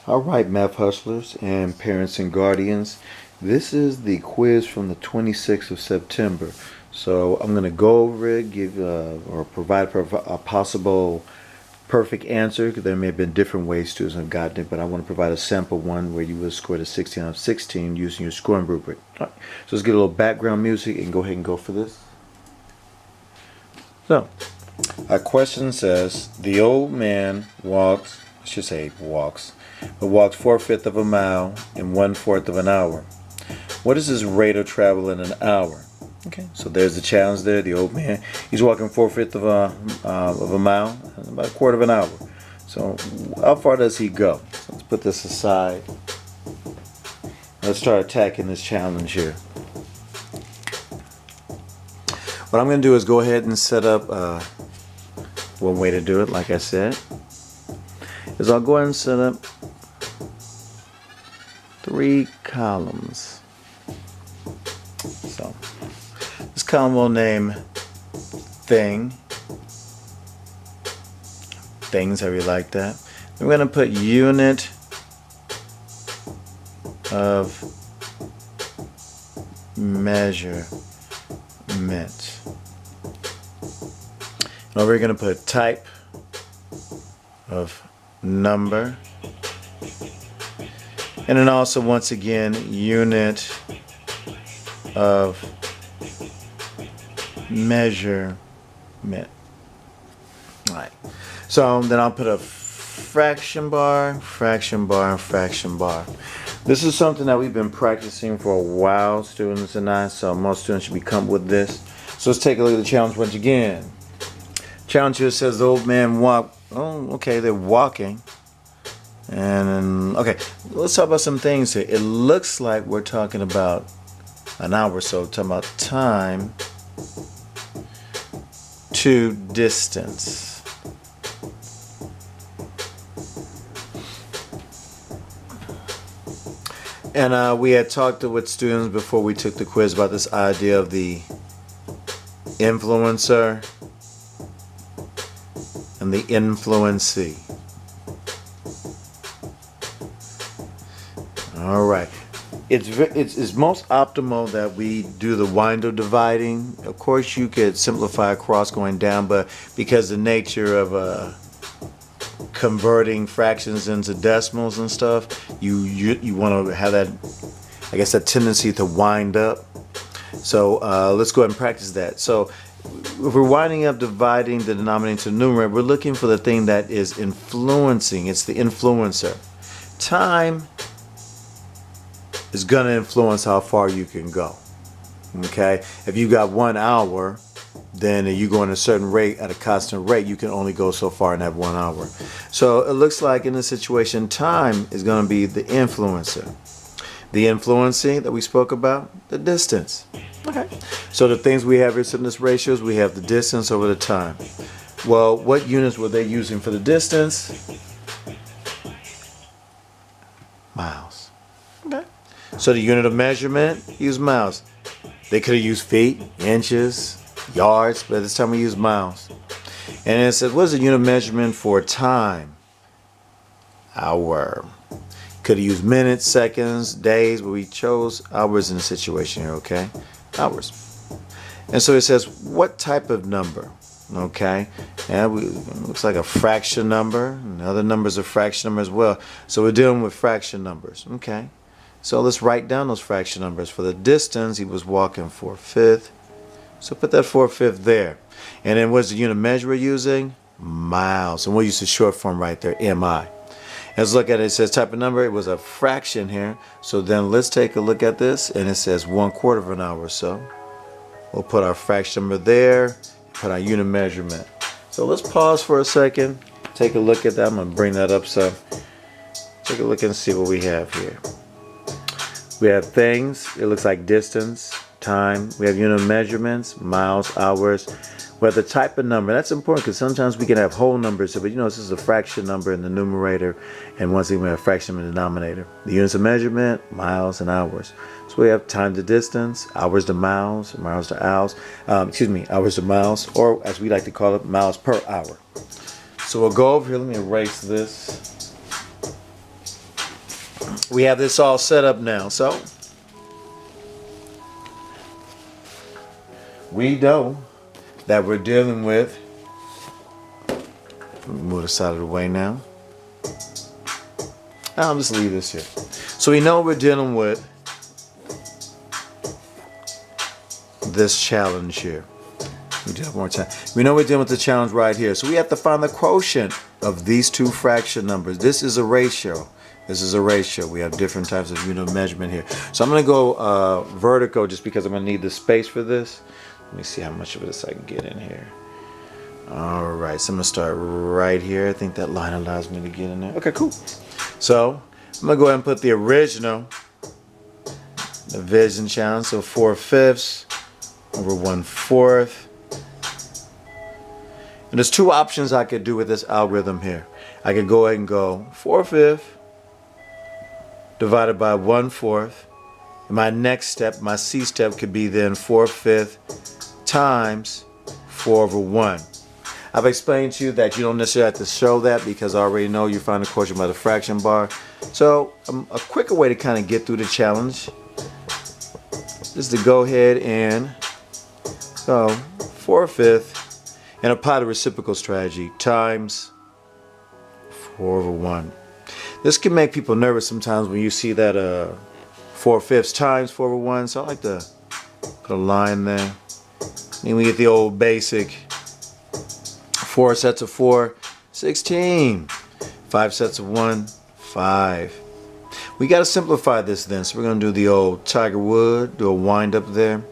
All right, math hustlers and parents and guardians. This is the quiz from the 26th of September. So I'm going to go over it, give or provide a possible perfect answer, because there may have been different ways students have gotten it, but I want to provide a sample one where you will score a 16 out of 16 using your scoring rubric. All right. So let's get a little background music and go ahead and go for this. So our question says, the old man walks, I should say walks, but walks 4/5 of a mile in 1/4 of an hour. What is his rate of travel in an hour? Okay, so there's the challenge there. The old man, he's walking 4/5 of a mile in about 1/4 of an hour. So how far does he go? So let's put this aside. Let's start attacking this challenge here. What I'm going to do is go ahead and set up one way to do it, like I said, is I'll go ahead and set up 3 columns. So this column we'll name things, however you like that. We're going to put unit of measurement. Now we're going to put type of number, and then also once again unit of measurement. Alright, so then I'll put a fraction bar, fraction bar, and fraction bar. This is something that we've been practicing for a while, students and I, so most students should be comfortable with this. So let's take a look at the challenge once again. Challenge here says the old man walked. Oh, okay, they're walking. And okay, let's talk about some things here. It looks like we're talking about an hour or so, talking about time to distance. And we had talked with students before we took the quiz about this idea of the influencer and the influencee. All right. It's most optimal that we do the window dividing. Of course, you could simplify across going down, but because the nature of converting fractions into decimals and stuff, you want to have that, I guess, that tendency to wind up. So let's go ahead and practice that. So if we're winding up dividing the denominator to the numerator, we're looking for the thing that is influencing. It's the influencer. Time is going to influence how far you can go. Okay? If you got 1 hour, then you go at a certain rate, at a constant rate, you can only go so far in that 1 hour. So it looks like in this situation, time is going to be the influencer. The influencing that we spoke about, the distance. Okay. So the things we have here in this ratios, we have the distance over the time. Well, what units were they using for the distance? Miles. Okay. So the unit of measurement, use miles. They could have used feet, inches, yards, but this time we use miles. And it says, what is the unit of measurement for time? Hour. Could have used minutes, seconds, days, but we chose hours in the situation here, okay? Hours. And so it says, what type of number? Okay, and it looks like a fraction number. Another number is a fraction number as well. So we're dealing with fraction numbers. Okay, so let's write down those fraction numbers. For the distance, he was walking 4/5. So put that 4/5 there. And then what's the unit measure we're using? Miles. And we'll use the short form right there, MI. Let's look at it. It says type of number. It was a fraction here. So then let's take a look at this. And it says 1/4 of an hour or so. We'll put our fraction number there. Put our unit measurement. So let's pause for a second. Take a look at that. I'm going to bring that up so take a look and see what we have here. We have things. It looks like distance, time. We have unit measurements, miles, hours. We have the type of number. That's important because sometimes we can have whole numbers. But you know, this is a fraction number in the numerator, and once again we have a fraction in the denominator. The units of measurement, miles and hours. So we have time to distance, hours to miles, miles to hours. Hours to miles, or as we like to call it, miles per hour. So we'll go over here. Let me erase this. we have this all set up now. So we know that we're dealing with, move this out of the way now. I'll just leave this here. So we know we're dealing with this challenge here. We do it one more time. We know we're dealing with the challenge right here. So we have to find the quotient of these two fraction numbers. This is a ratio. This is a ratio. We have different types of unit of measurement here. So I'm going to go vertical just because I'm going to need the space for this. Let me see how much of this I can get in here. All right, so I'm going to start right here. I think that line allows me to get in there. Okay, cool. So I'm going to go ahead and put the original division challenge. So 4/5 over 1/4. And there's two options I could do with this algorithm here. I could go ahead and go 4/5 divided by 1/4. And my next step, my C step, could be then 4/5 times 4/1. I've explained to you that you don't necessarily have to show that because I already know you find the quotient by the fraction bar. So a quicker way to kind of get through the challenge is to go ahead and go 4/5 and apply the reciprocal strategy times 4/1. This can make people nervous sometimes when you see that 4/5 times 4/1. So I like to put a line there. Then we get the old basic 4 sets of 4, 16. 5 sets of 1, 5. We got to simplify this then. So we're going to do the old Tiger Wood, do a wind up there.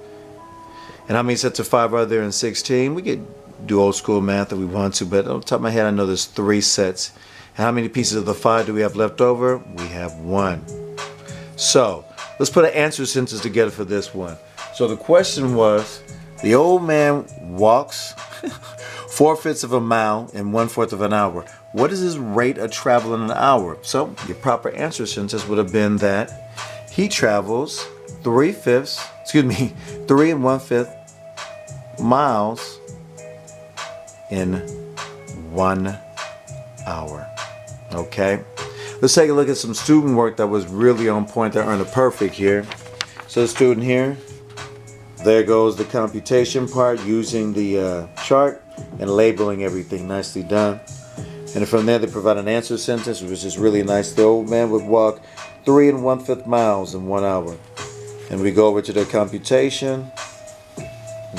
And how many sets of 5 are there in 16? We could do old school math if we want to, but on the top of my head I know there's 3 sets. And how many pieces of the 5 do we have left over? We have 1. So let's put an answer sentence together for this one. So the question was, the old man walks 4/5 of a mile in 1/4 of an hour. What is his rate of travel in an hour? So your proper answer sentence would have been that he travels 3 1/5 miles in 1 hour. Okay, let's take a look at some student work that was really on point, that earned a perfect here. So the student here, there goes the computation part using the chart and labeling everything. Nicely done. And from there they provide an answer sentence, which is really nice. The old man would walk 3 1/5 miles in 1 hour. And we go over to the computation.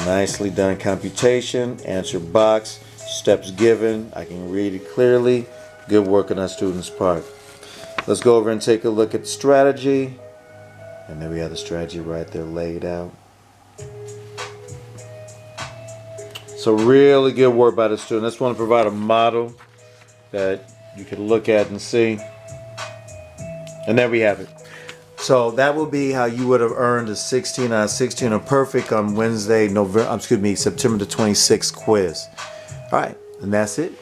Nicely done computation. Answer box. Steps given. I can read it clearly. Good work on our student's part. Let's go over and take a look at the strategy. And there we have the strategy right there laid out. So really good work by the student. I just want to provide a model that you can look at and see. And there we have it. So that will be how you would have earned a 16 out of 16 or perfect on Wednesday, September the 26th quiz. All right, and that's it.